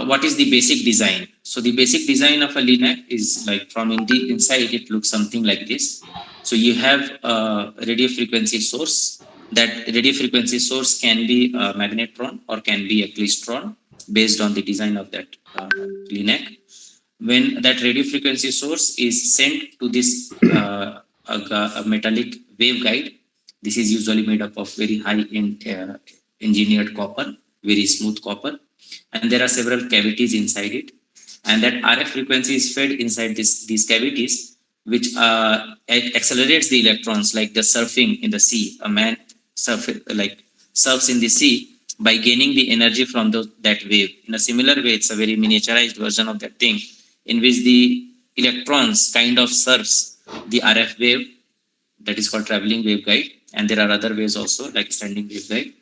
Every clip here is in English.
what is the basic design? So the basic design of a LINAC is like from inside it looks something like this. So you have a radio frequency source. That radio frequency source can be a magnetron or can be a klystron based on the design of that LINAC. When that radio frequency source is sent to this a metallic waveguide, this is usually made up of very high-end engineered copper, very smooth copper, and there are several cavities inside it, and that RF frequency is fed inside these cavities, which accelerates the electrons like the surfing in the sea. A man surfs in the sea by gaining the energy from that wave. In a similar way, it's a very miniaturized version of that thing, in which the electrons kind of surfs the RF wave, that is called traveling waveguide, and there are other ways also like standing waveguide.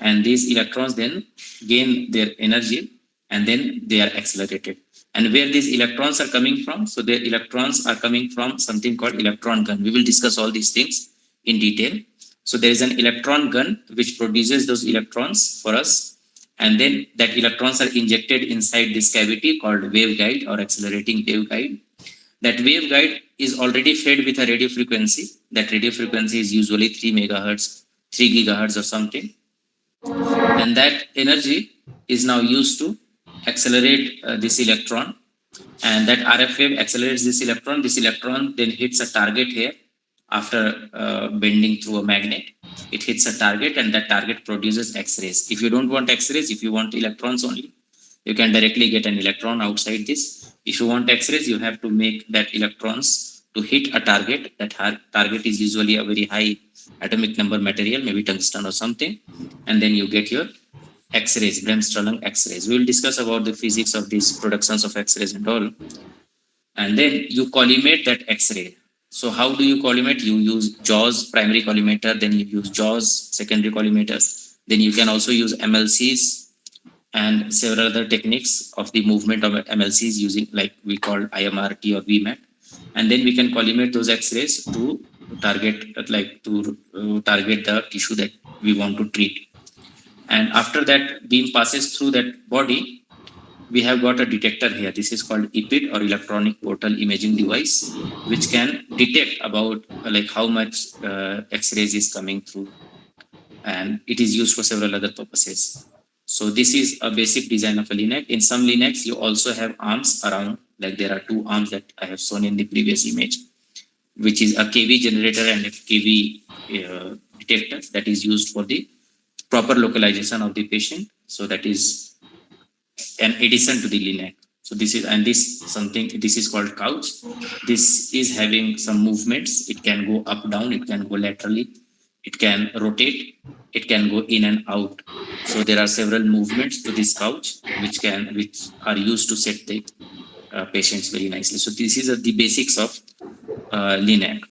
And these electrons then gain their energy and then they are accelerated. And where these electrons are coming from? So the electrons are coming from something called electron gun. We will discuss all these things in detail. So there is an electron gun which produces those electrons for us. And then that electrons are injected inside this cavity called waveguide or accelerating waveguide. That waveguide is already fed with a radio frequency. That radio frequency is usually 3 megahertz, 3 gigahertz or something. And that energy is now used to accelerate this electron, and that RF wave accelerates this electron. This electron then hits a target here after bending through a magnet. It hits a target, and that target produces X-rays. If you don't want X-rays, if you want electrons only, you can directly get an electron outside this. If you want X-rays, you have to make that electrons to hit a target. That target is usually a very high atomic number material, maybe tungsten or something, and then you get your X-rays, Bremsstrahlung X-rays. We will discuss about the physics of these productions of X-rays and all. And then you collimate that X-ray. So how do you collimate? You use JAWS primary collimator, then you use JAWS secondary collimators. Then you can also use MLCs and several other techniques of the movement of MLCs using like we call IMRT or VMAT. And then we can collimate those X-rays to target the tissue that we want to treat. And after that beam passes through that body, we have got a detector here. This is called EPID or electronic portal imaging device, which can detect about like how much X-rays is coming through, and it is used for several other purposes. So this is a basic design of a LINAC. In some LINACs, you also have arms around, like there are 2 arms that I have shown in the previous image, which is a KV generator and a KV detector that is used for the proper localization of the patient. So that is an addition to the LINAC. So this is called couch. This is having some movements. It can go up, down, it can go laterally, it can rotate, it can go in and out. So there are several movements to this couch which are used to set the patients very nicely. So this is the basics of LINAC.